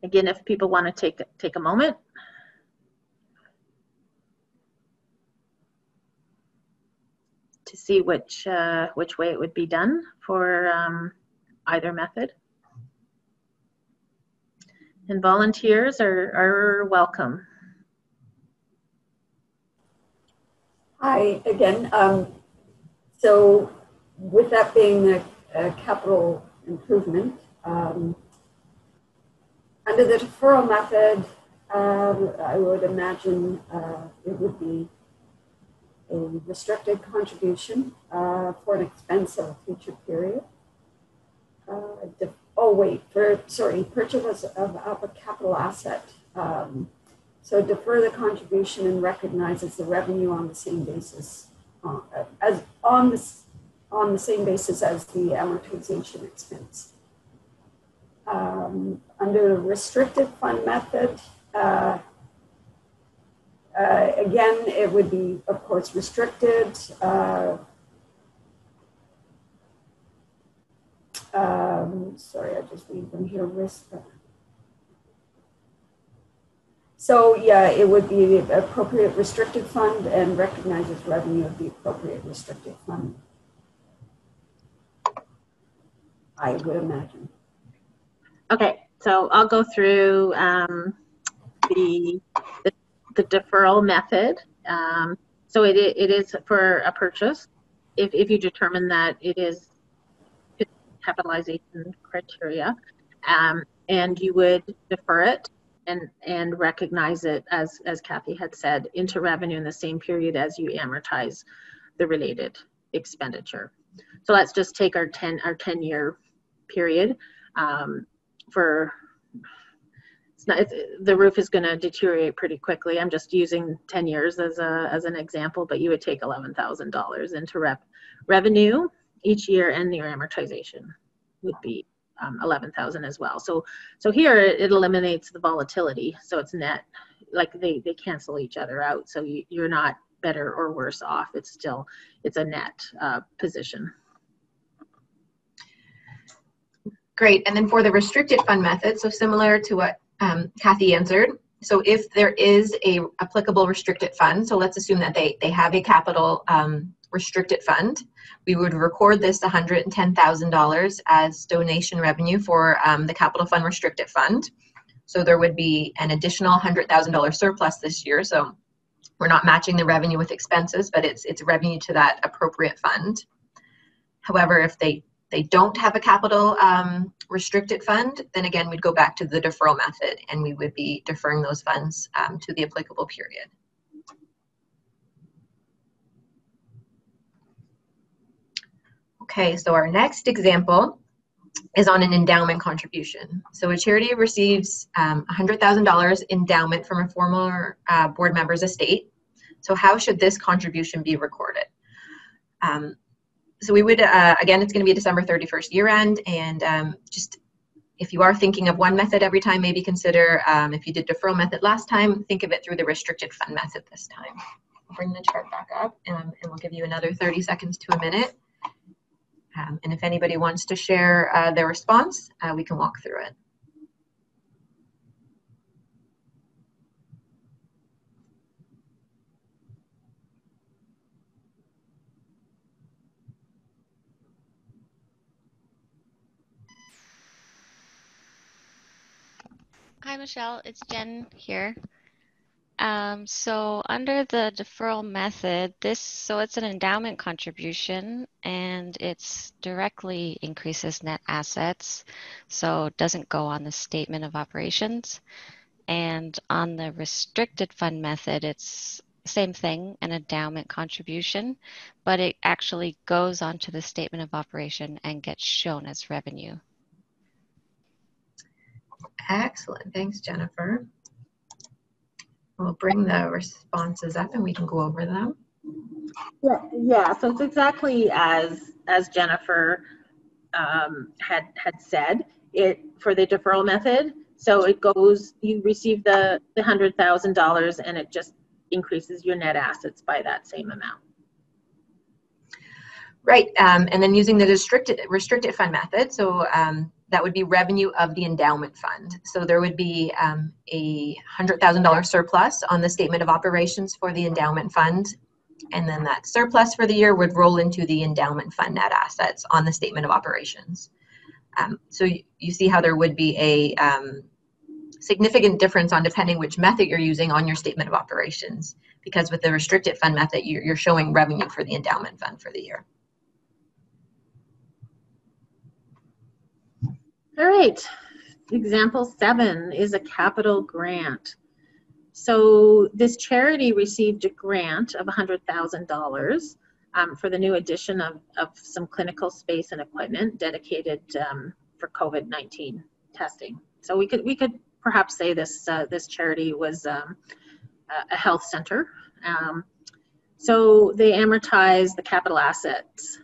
Again, if people want to take a moment to see which way it would be done for either method. And volunteers are welcome. Hi again. So with that being a capital improvement, under the deferral method, I would imagine it would be a restricted contribution for an expense of a future period. Purchase of a capital asset. So defer the contribution and recognize as the revenue on the same basis, on the same basis as the amortization expense. Under the restricted fund method, again, it would be, of course, restricted. Sorry, I just read them here. So yeah, it would be the appropriate restricted fund and recognizes revenue of the appropriate restricted fund, I would imagine. Okay, so I'll go through the deferral method. So it is for a purchase if you determine that it is capitalization criteria, and you would defer it and recognize it, as Kathy had said, into revenue in the same period as you amortize the related expenditure. So let's just take our 10-year period. The roof is going to deteriorate pretty quickly. I'm just using 10 years as an example, but you would take $11,000 into revenue each year, and your amortization would be 11,000 as well. So here it eliminates the volatility. So it's net, like they cancel each other out. So you're not better or worse off. It's a net position. Great. And then for the restricted fund method, so similar to what Kathy answered. So if there is a applicable restricted fund, so let's assume that they have a capital restricted fund, we would record this $110,000 as donation revenue for the capital fund restricted fund. So there would be an additional $100,000 surplus this year. So we're not matching the revenue with expenses, but it's revenue to that appropriate fund. However, if they don't have a capital restricted fund, then again, we'd go back to the deferral method and we would be deferring those funds to the applicable period. Okay, so our next example is on an endowment contribution. So a charity receives $100,000 endowment from a former board member's estate. So how should this contribution be recorded? So we would, again, it's going to be December 31st year end, and just if you are thinking of one method every time, maybe consider if you did deferral method last time, think of it through the restricted fund method this time. I'll bring the chart back up and we'll give you another 30 seconds to a minute. And if anybody wants to share their response, we can walk through it. Hi, Michelle. It's Jen here. So under the deferral method, so it's an endowment contribution and it's directly increases net assets. So it doesn't go on the statement of operations. And on the restricted fund method, it's same thing, an endowment contribution, but it actually goes onto the statement of operation and gets shown as revenue. Excellent. Thanks, Jennifer. We'll bring the responses up and we can go over them. Yeah. So it's exactly as Jennifer had said. It for the deferral method. So it goes. You receive the $100,000, and it just increases your net assets by that same amount. Right. And then using the restricted fund method. So that would be revenue of the endowment fund. So there would be a $100,000 surplus on the statement of operations for the endowment fund. and then that surplus for the year would roll into the endowment fund net assets on the statement of operations. So you see how there would be a significant difference on depending which method you're using on your statement of operations, because with the restricted fund method, you're showing revenue for the endowment fund for the year. All right, example 7 is a capital grant. So this charity received a grant of $100,000 for the new addition of some clinical space and equipment dedicated for COVID-19 testing. So we could perhaps say this this charity was a health center. So they amortize the capital assets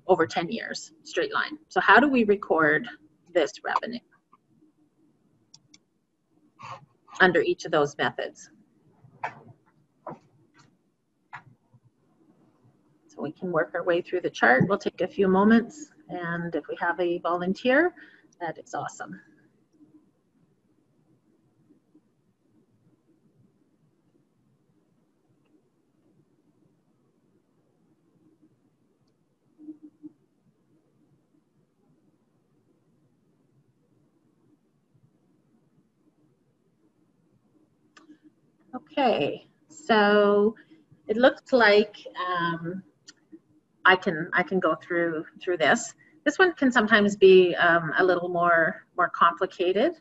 over 10 years, straight line. So how do we record this revenue under each of those methods? So we can work our way through the chart. We'll take a few moments, and if we have a volunteer, that is awesome. Okay, so it looks like I can go through this. This one can sometimes be a little more complicated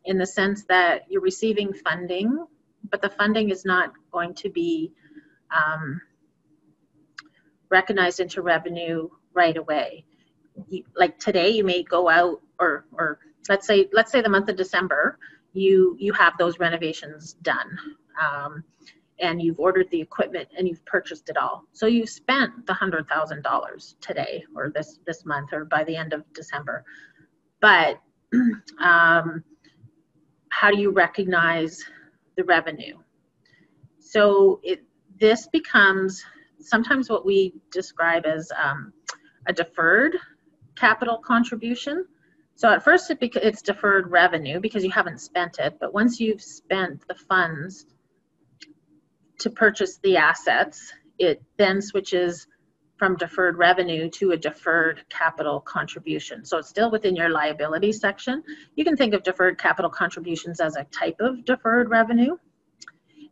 in the sense that you're receiving funding, but the funding is not going to be recognized into revenue right away. Like today, you may go out, or let's say the month of December, you have those renovations done, and you've ordered the equipment and you've purchased it all. So you've spent the $100,000 today, or this month, or by the end of December. But how do you recognize the revenue? So this becomes sometimes what we describe as a deferred capital contribution. So at first it's deferred revenue because you haven't spent it, but once you've spent the funds to purchase the assets, it then switches from deferred revenue to a deferred capital contribution. So it's still within your liability section. You can think of deferred capital contributions as a type of deferred revenue.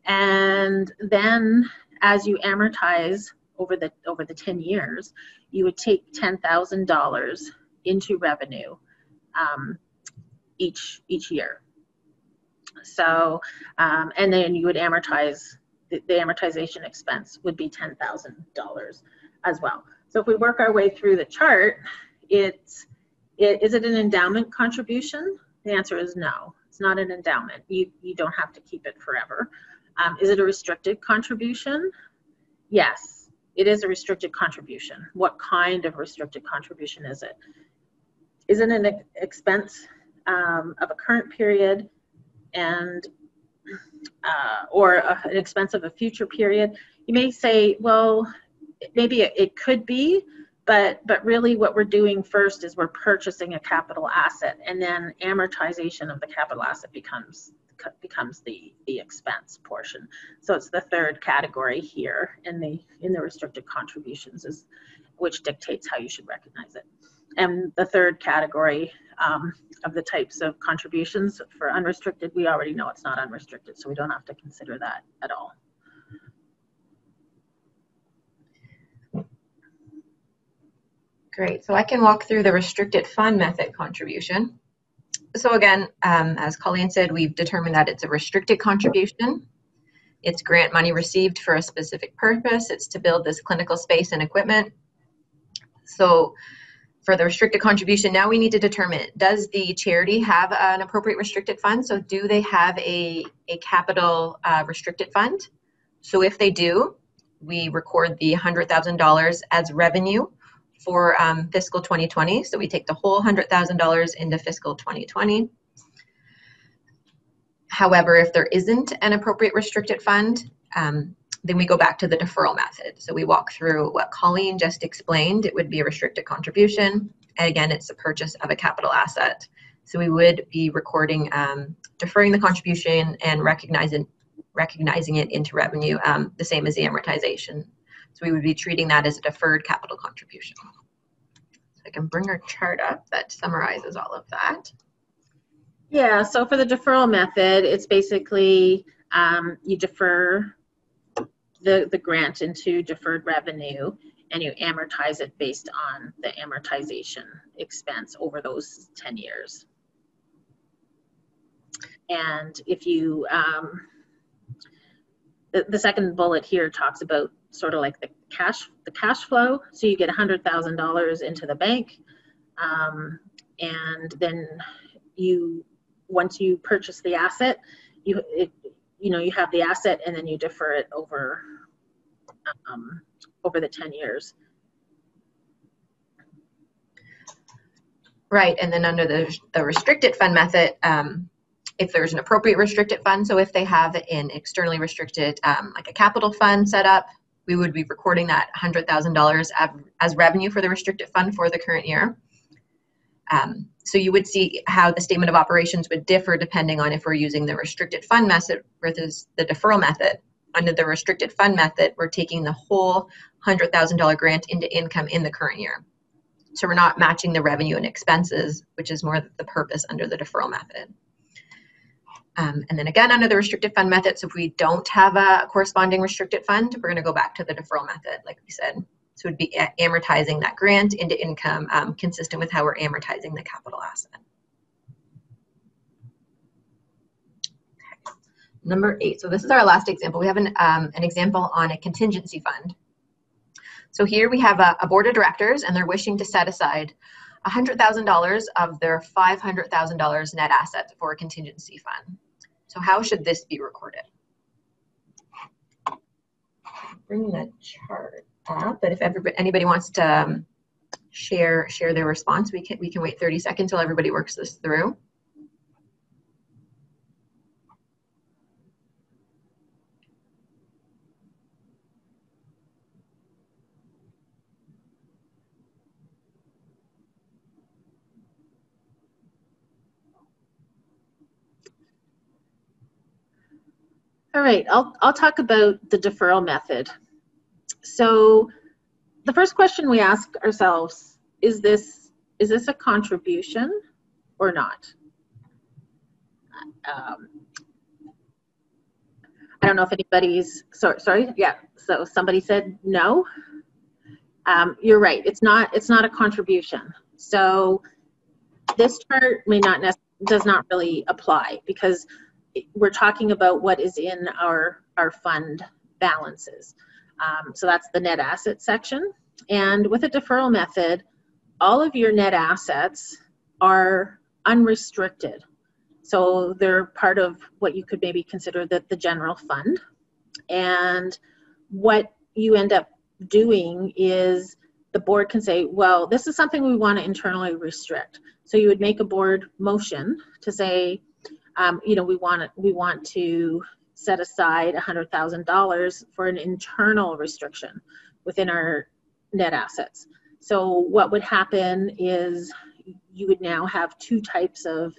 And then as you amortize over the 10 years, you would take $10,000 into revenue each year. So, and then you would amortize, the amortization expense would be $10,000 as well. So if we work our way through the chart, is it an endowment contribution? The answer is no, it's not an endowment. You don't have to keep it forever. Is it a restricted contribution? Yes, it is a restricted contribution. What kind of restricted contribution is it? Is it an expense of a current period and or an expense of a future period? You may say, well, maybe it could be, but really what we're doing first is we're purchasing a capital asset, and then amortization of the capital asset becomes the expense portion. So it's the third category here in the restricted contributions, which dictates how you should recognize it. And the third category of the types of contributions for unrestricted, we already know it's not unrestricted, so we don't have to consider that at all. Great, so I can walk through the restricted fund method contribution. So again, as Colleen said, we've determined that it's a restricted contribution. It's grant money received for a specific purpose. It's to build this clinical space and equipment. So for the restricted contribution, now we need to determine, does the charity have an appropriate restricted fund? So do they have a capital restricted fund? So if they do, we record the $100,000 as revenue for fiscal 2020. So we take the whole $100,000 into fiscal 2020. However, if there isn't an appropriate restricted fund, then we go back to the deferral method. So we walk through what Colleen just explained. It would be a restricted contribution. And again, it's the purchase of a capital asset. So we would be recording, deferring the contribution and recognizing recognizing it into revenue, the same as the amortization. So we would be treating that as a deferred capital contribution. So I can bring our chart up that summarizes all of that. Yeah, so for the deferral method, it's basically you defer the grant into deferred revenue, and you amortize it based on the amortization expense over those 10 years. And if you, the second bullet here talks about sort of like the cash flow. So you get $100,000 into the bank, and then once you purchase the asset, you have the asset, and then you defer it over the 10 years. Right, and then under the restricted fund method, if there's an appropriate restricted fund, so if they have an externally restricted, like a capital fund set up, we would be recording that $100,000 as revenue for the restricted fund for the current year. So you would see how the statement of operations would differ depending on if we're using the restricted fund method versus the deferral method. Under the restricted fund method, we're taking the whole $100,000 grant into income in the current year. So we're not matching the revenue and expenses, which is more the purpose under the deferral method. And then again, under the restricted fund method, so if we don't have a corresponding restricted fund, we're going to go back to the deferral method, like we said. So it would be amortizing that grant into income, consistent with how we're amortizing the capital asset. Okay. Number 8. So this is our last example. We have an example on a contingency fund. So here we have a board of directors, and they're wishing to set aside $100,000 of their $500,000 net assets for a contingency fund. So how should this be recorded? Bringing that chart up, but if anybody wants to share their response, we can wait 30 seconds until everybody works this through. All right, I'll talk about the deferral method. So the first question we ask ourselves, is this a contribution or not? I don't know if anybody's, sorry, yeah, so somebody said no. You're right, it's not a contribution. So this chart does not really apply, because we're talking about what is in our fund balances. So that's the net asset section. And with a deferral method, all of your net assets are unrestricted. So they're part of what you could maybe consider the general fund. And what you end up doing is the board can say, well, this is something we want to internally restrict. So you would make a board motion to say, we want to set aside $100,000 for an internal restriction within our net assets. So what would happen is you would now have two types of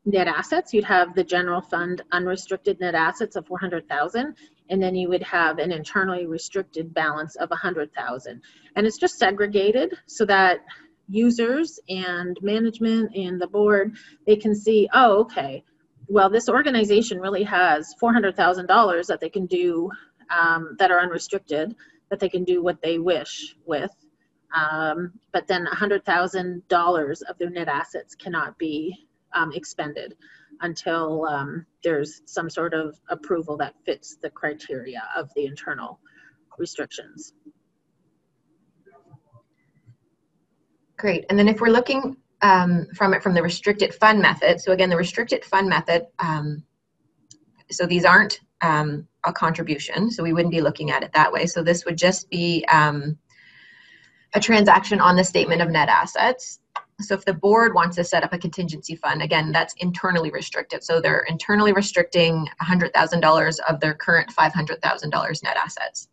net assets. You'd have the general fund unrestricted net assets of $400,000, and then you would have an internally restricted balance of $100,000. And it's just segregated so that users and management and the board, they can see, oh, okay, well, this organization really has $400,000 that they can do, that are unrestricted, that they can do what they wish with. But then $100,000 of their net assets cannot be expended until there's some sort of approval that fits the criteria of the internal restrictions. Great. And then if we're looking from the restricted fund method, so again, the restricted fund method, so these aren't a contribution, so we wouldn't be looking at it that way. So this would just be a transaction on the statement of net assets. So if the board wants to set up a contingency fund, again, that's internally restricted. So they're internally restricting $100,000 of their current $500,000 net assets.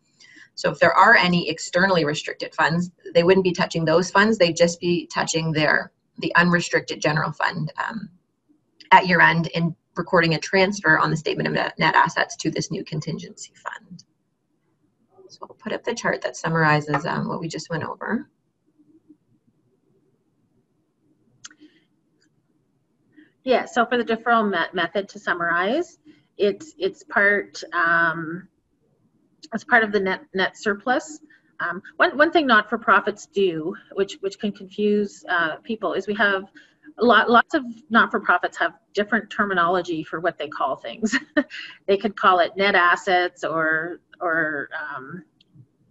So if there are any externally restricted funds, they wouldn't be touching those funds. They'd just be touching the unrestricted general fund at year end, and recording a transfer on the statement of net assets to this new contingency fund. So I'll put up the chart that summarizes what we just went over. Yeah, so for the deferral method, to summarize, it's part of the net surplus. One thing not-for-profits do, which can confuse people, is we have lots of not-for-profits have different terminology for what they call things. They could call it net assets or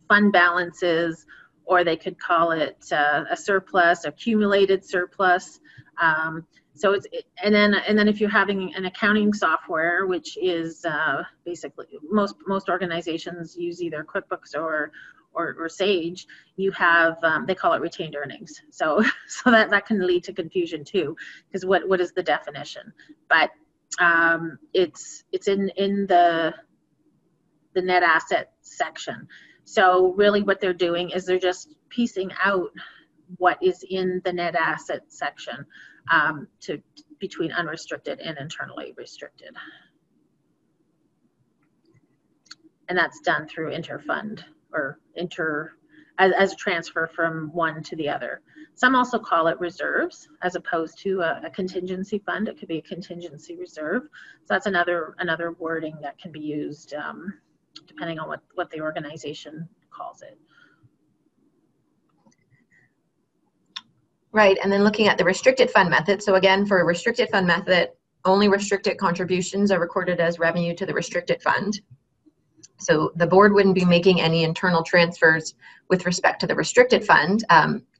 fund balances, or they could call it a surplus, accumulated surplus. So and then if you're having an accounting software, which is basically most organizations use either QuickBooks or Sage, you have they call it retained earnings. So that can lead to confusion too, because what is the definition? But it's in the net asset section. So really what they're doing is they're just piecing out what is in the net asset section between unrestricted and internally restricted. And that's done through interfund or as a transfer from one to the other. Some also call it reserves as opposed to a contingency fund. It could be a contingency reserve. So that's another wording that can be used depending on what the organization calls it. Right, and then looking at the restricted fund method. So again, for a restricted fund method, only restricted contributions are recorded as revenue to the restricted fund. So the board wouldn't be making any internal transfers with respect to the restricted fund.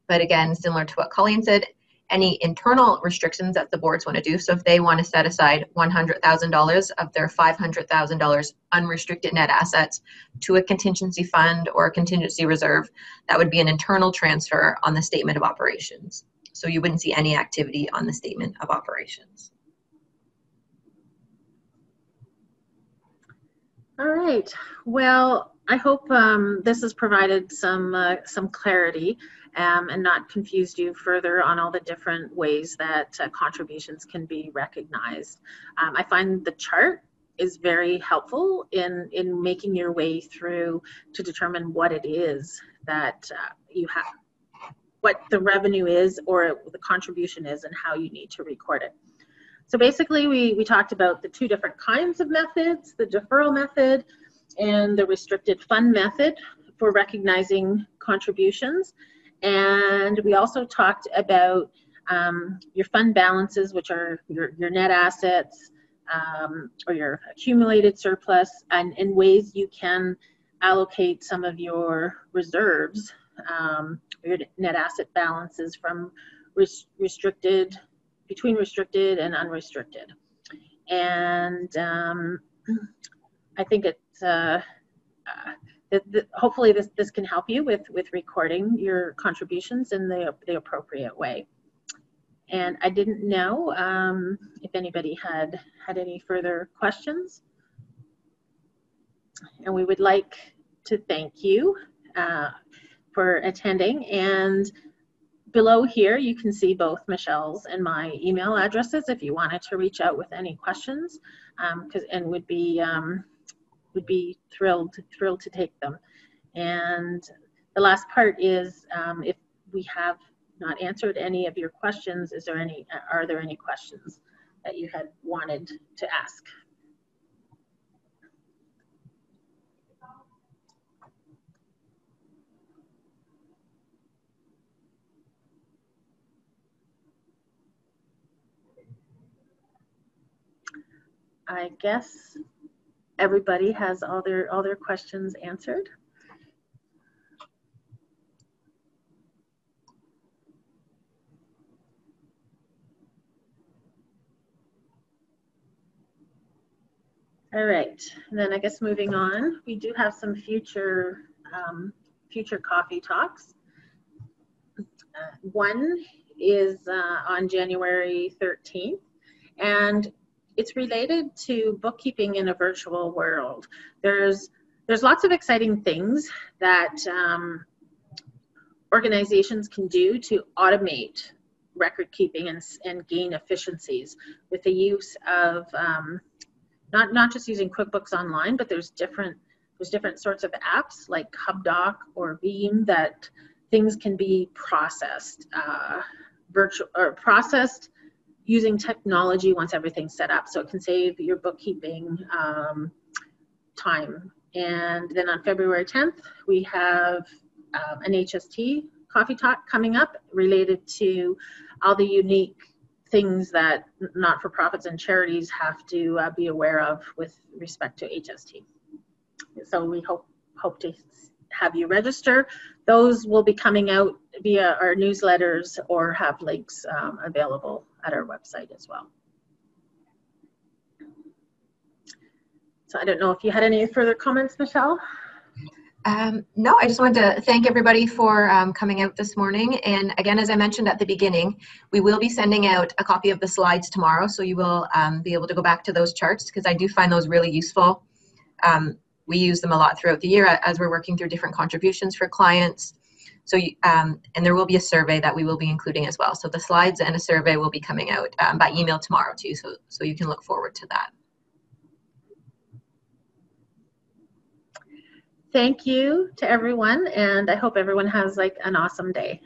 But again, similar to what Colleen said, any internal restrictions that the boards want to do. So if they want to set aside $100,000 of their $500,000 unrestricted net assets to a contingency fund or a contingency reserve, that would be an internal transfer on the statement of operations. So you wouldn't see any activity on the statement of operations. All right. Well, I hope this has provided some clarity and not confused you further on all the different ways that contributions can be recognized. I find the chart is very helpful in making your way through to determine what it is that you have, what the revenue is or the contribution is, and how you need to record it. So basically, we talked about the two different kinds of methods, the deferral method and the restricted fund method for recognizing contributions. And we also talked about your fund balances, which are your net assets or your accumulated surplus, and in ways you can allocate some of your reserves, your net asset balances from restricted, between restricted and unrestricted. And I think it's hopefully this can help you with recording your contributions in the appropriate way. And I didn't know if anybody had any further questions. And we would like to thank you for attending. And below here, you can see both Michelle's and my email addresses if you wanted to reach out with any questions, and would be thrilled to take them. And the last part is, if we have not answered any of your questions, are there any questions that you had wanted to ask? I guess everybody has all their questions answered. All right, and then I guess moving on, we do have some future coffee talks. One is on January 13th, and it's related to bookkeeping in a virtual world. There's lots of exciting things that organizations can do to automate record keeping and gain efficiencies with the use of not just using QuickBooks Online, but there's different sorts of apps like HubDoc or Veeam that things can be processed processed using technology once everything's set up. So it can save your bookkeeping time. And then on February 10th, we have an HST coffee talk coming up related to all the unique things that not-for-profits and charities have to be aware of with respect to HST. So we hope to have you register. Those will be coming out via our newsletters or have links available at our website as well. So I don't know if you had any further comments, Michelle? No, I just wanted to thank everybody for coming out this morning. And again, as I mentioned at the beginning, we will be sending out a copy of the slides tomorrow, so you will be able to go back to those charts, because I do find those really useful. We use them a lot throughout the year as we're working through different contributions for clients. So, and there will be a survey that we will be including as well. So the slides and a survey will be coming out by email tomorrow too, so you can look forward to that. Thank you to everyone, and I hope everyone has like an awesome day.